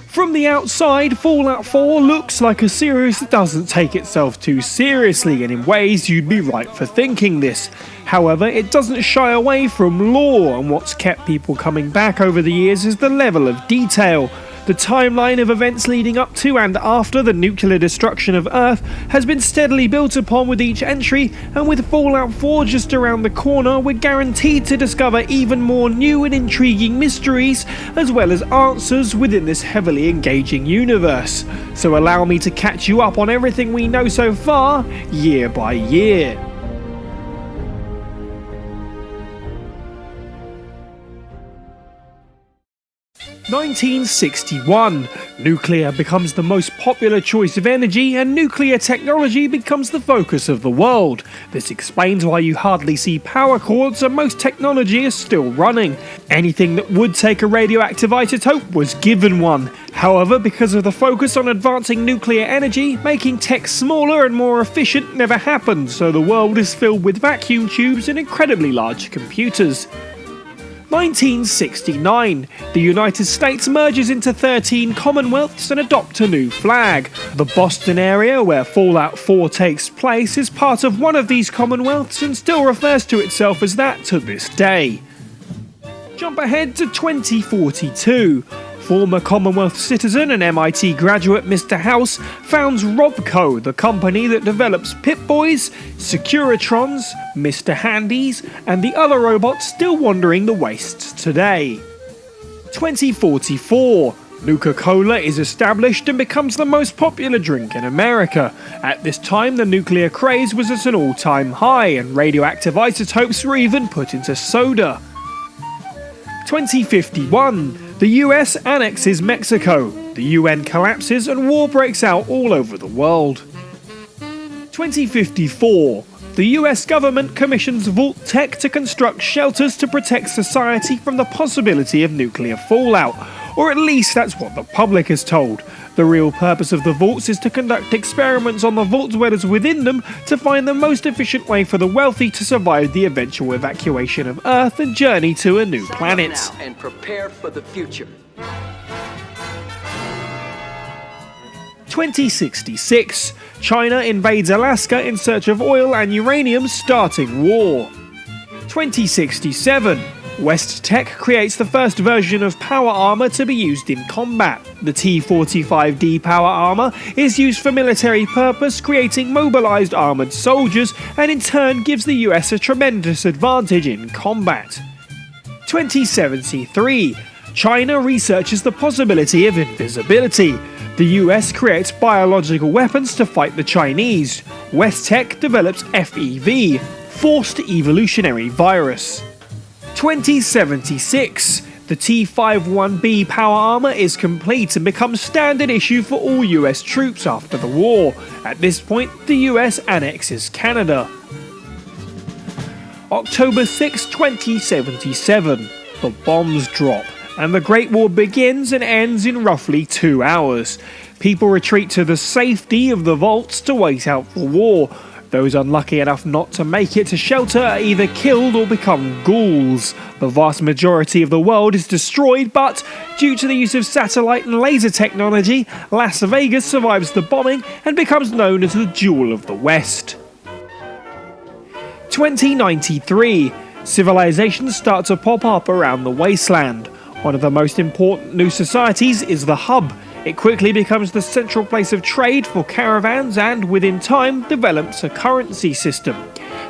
From the outside, Fallout 4 looks like a series that doesn't take itself too seriously, and in ways you'd be right for thinking this. However, it doesn't shy away from lore, and what's kept people coming back over the years is the level of detail. The timeline of events leading up to and after the nuclear destruction of Earth has been steadily built upon with each entry, and with Fallout 4 just around the corner, we're guaranteed to discover even more new and intriguing mysteries, as well as answers within this heavily engaging universe. So allow me to catch you up on everything we know so far, year by year. (1961). Nuclear becomes the most popular choice of energy, and nuclear technology becomes the focus of the world. This explains why you hardly see power cords and most technology is still running. Anything that would take a radioactive isotope was given one. However, because of the focus on advancing nuclear energy, making tech smaller and more efficient never happened, so the world is filled with vacuum tubes and incredibly large computers. 1969. The United States merges into 13 Commonwealths and adopt a new flag. The Boston area, where Fallout 4 takes place, is part of one of these Commonwealths and still refers to itself as that to this day. Jump ahead to 2042. Former Commonwealth citizen and MIT graduate Mr. House founds Robco, the company that develops Pip-Boys, Securitrons, Mr. Handys, and the other robots still wandering the wastes today. 2044. Nuka-Cola is established and becomes the most popular drink in America. At this time, the nuclear craze was at an all-time high, and radioactive isotopes were even put into soda. 2051. The US annexes Mexico, the UN collapses and war breaks out all over the world. 2054. The US government commissions Vault Tech to construct shelters to protect society from the possibility of nuclear fallout, or at least that's what the public is told. The real purpose of the vaults is to conduct experiments on the vault dwellers within them to find the most efficient way for the wealthy to survive the eventual evacuation of Earth and journey to a new planet. Now and prepare for the future. 2066. China invades Alaska in search of oil and uranium, starting war. 2067. West Tech creates the first version of power armor to be used in combat. The T-45D power armor is used for military purpose, creating mobilized armored soldiers, and in turn gives the US a tremendous advantage in combat. 2073. China researches the possibility of invisibility. The US creates biological weapons to fight the Chinese. West Tech develops FEV, Forced Evolutionary Virus. 2076. The T-51B power armor is complete and becomes standard issue for all US troops after the war. At this point, the US annexes Canada. October 6, 2077. The bombs drop, and the Great War begins and ends in roughly 2 hours. People retreat to the safety of the vaults to wait out the war. Those unlucky enough not to make it to shelter are either killed or become ghouls. The vast majority of the world is destroyed, but due to the use of satellite and laser technology, Las Vegas survives the bombing and becomes known as the Jewel of the West. 2093. Civilizations start to pop up around the wasteland. One of the most important new societies is the Hub. It quickly becomes the central place of trade for caravans and, within time, develops a currency system.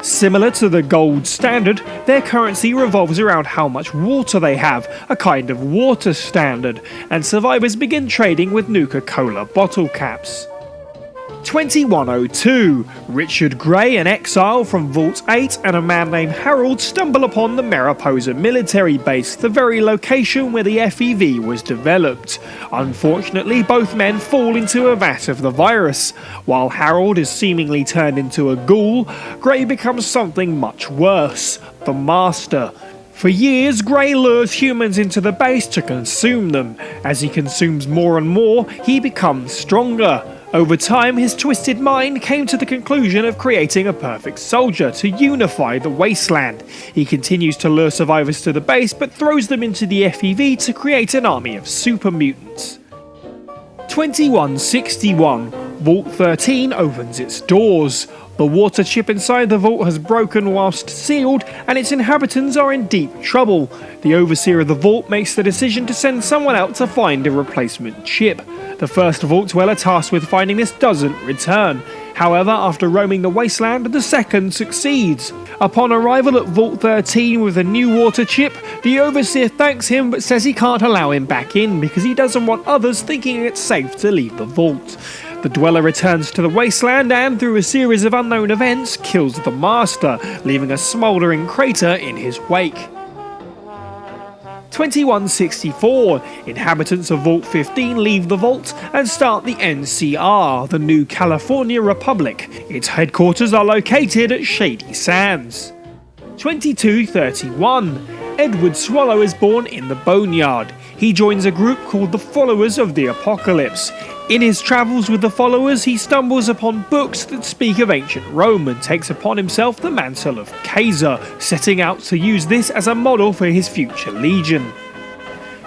Similar to the gold standard, their currency revolves around how much water they have, a kind of water standard, and survivors begin trading with Nuka-Cola bottle caps. 2102. Richard Gray, an exile from Vault 8, and a man named Harold stumble upon the Mariposa military base, the very location where the FEV was developed. Unfortunately, both men fall into a vat of the virus. While Harold is seemingly turned into a ghoul, Gray becomes something much worse: the Master. For years, Gray lures humans into the base to consume them. As he consumes more and more, he becomes stronger. Over time, his twisted mind came to the conclusion of creating a perfect soldier to unify the wasteland. He continues to lure survivors to the base, but throws them into the FEV to create an army of super mutants. 2161. Vault 13 opens its doors. The water chip inside the vault has broken whilst sealed, and its inhabitants are in deep trouble. The overseer of the vault makes the decision to send someone out to find a replacement chip. The first vault dweller tasked with finding this doesn't return. However, after roaming the wasteland, the second succeeds. Upon arrival at Vault 13 with a new water chip, the overseer thanks him but says he can't allow him back in because he doesn't want others thinking it's safe to leave the vault. The dweller returns to the wasteland and, through a series of unknown events, kills the master, leaving a smouldering crater in his wake. 2164. Inhabitants of Vault 15 leave the vault and start the NCR, the New California Republic. Its headquarters are located at Shady Sands. 2231. Edward Swallow is born in the Boneyard. He joins a group called the Followers of the Apocalypse. In his travels with the Followers, he stumbles upon books that speak of ancient Rome and takes upon himself the mantle of Caesar, setting out to use this as a model for his future legion.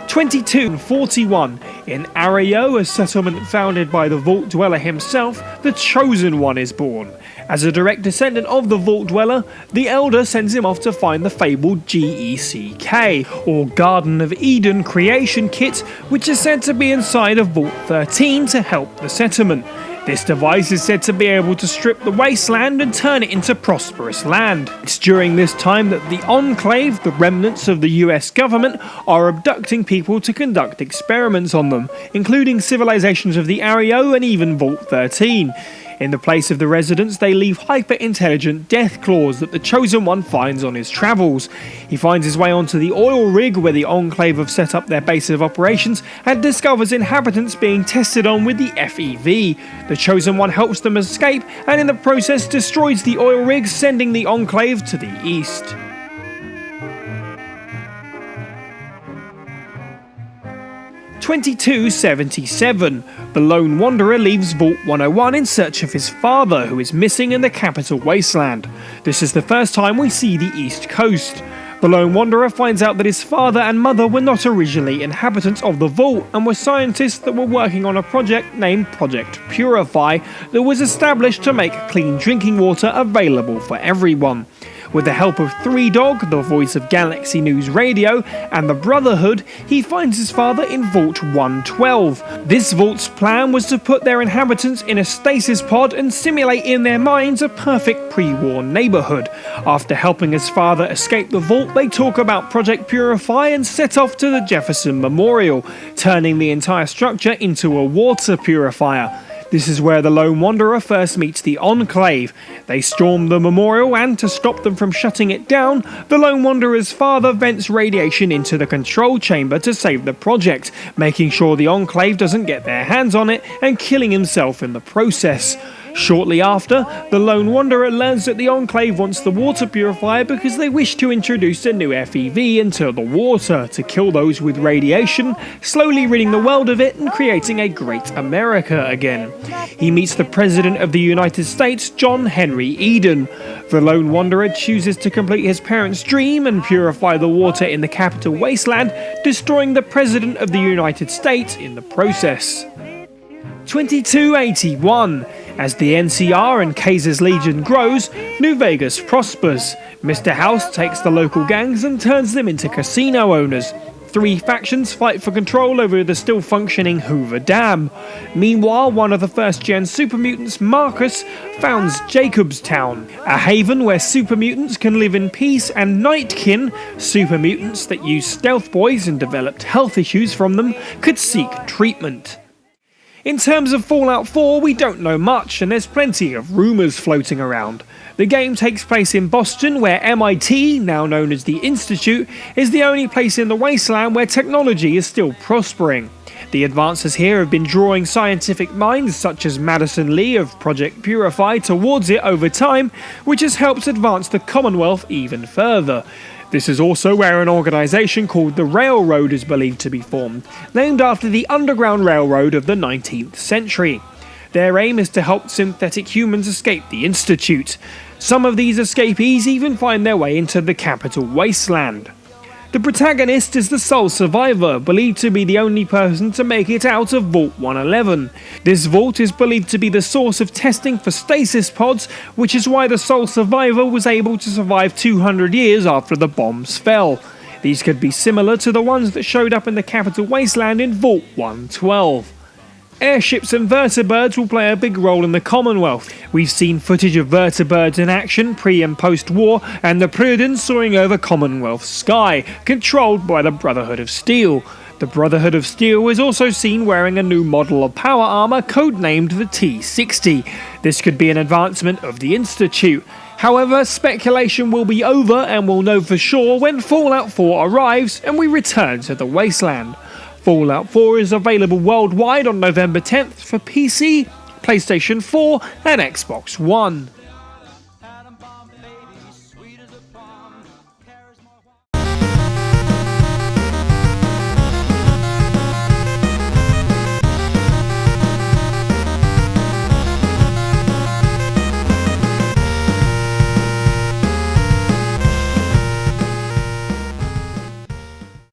2241. In Arroyo, a settlement founded by the Vault Dweller himself, the Chosen One is born. As a direct descendant of the Vault Dweller, the Elder sends him off to find the fabled GECK, or Garden of Eden creation kit, which is said to be inside of Vault 13 to help the settlement. This device is said to be able to strip the wasteland and turn it into prosperous land. It's during this time that the Enclave, the remnants of the US government, are abducting people to conduct experiments on them, including civilizations of the Arroyo and even Vault 13. In the place of the residents, they leave hyper-intelligent death claws that the Chosen One finds on his travels. He finds his way onto the oil rig where the Enclave have set up their base of operations and discovers inhabitants being tested on with the FEV. The Chosen One helps them escape and in the process destroys the oil rig, sending the Enclave to the east. 2277. The Lone Wanderer leaves Vault 101 in search of his father, who is missing in the capital wasteland. This is the first time we see the East Coast. The Lone Wanderer finds out that his father and mother were not originally inhabitants of the Vault and were scientists that were working on a project named Project Purify that was established to make clean drinking water available for everyone. With the help of Three Dog, the voice of Galaxy News Radio, and the Brotherhood, he finds his father in Vault 112. This vault's plan was to put their inhabitants in a stasis pod and simulate in their minds a perfect pre-war neighborhood. After helping his father escape the vault, they talk about Project Purify and set off to the Jefferson Memorial, turning the entire structure into a water purifier. This is where the Lone Wanderer first meets the Enclave. They storm the memorial and, to stop them from shutting it down, the Lone Wanderer's father vents radiation into the control chamber to save the project, making sure the Enclave doesn't get their hands on it and killing himself in the process. Shortly after, the Lone Wanderer learns that the Enclave wants the water purifier because they wish to introduce a new FEV into the water to kill those with radiation, slowly ridding the world of it and creating a great America again. He meets the President of the United States, John Henry Eden. The Lone Wanderer chooses to complete his parents' dream and purify the water in the capital wasteland, destroying the President of the United States in the process. 2281. As the NCR and Kaiser's Legion grows, New Vegas prospers. Mr. House takes the local gangs and turns them into casino owners. Three factions fight for control over the still functioning Hoover Dam. Meanwhile, one of the first-gen super mutants, Marcus, founds Jacobstown, a haven where super mutants can live in peace, and Nightkin, super mutants that use stealth boys and developed health issues from them, could seek treatment. In terms of Fallout 4, we don't know much, and there's plenty of rumours floating around. The game takes place in Boston, where MIT, now known as the Institute, is the only place in the wasteland where technology is still prospering. The advances here have been drawing scientific minds such as Madison Lee of Project Purify towards it over time, which has helped advance the Commonwealth even further. This is also where an organisation called the Railroad is believed to be formed, named after the Underground Railroad of the 19th century. Their aim is to help synthetic humans escape the Institute. Some of these escapees even find their way into the capital wasteland. The protagonist is the sole survivor, believed to be the only person to make it out of Vault 111. This vault is believed to be the source of testing for stasis pods, which is why the sole survivor was able to survive 200 years after the bombs fell. These could be similar to the ones that showed up in the capital wasteland in Vault 112. Airships and vertibirds will play a big role in the Commonwealth. We've seen footage of vertibirds in action pre and post-war, and the Pruden soaring over Commonwealth sky, controlled by the Brotherhood of Steel. The Brotherhood of Steel is also seen wearing a new model of power armor codenamed the T-60. This could be an advancement of the Institute. However, speculation will be over and we'll know for sure when Fallout 4 arrives and we return to the wasteland. Fallout 4 is available worldwide on November 10th for PC, PlayStation 4 and Xbox One.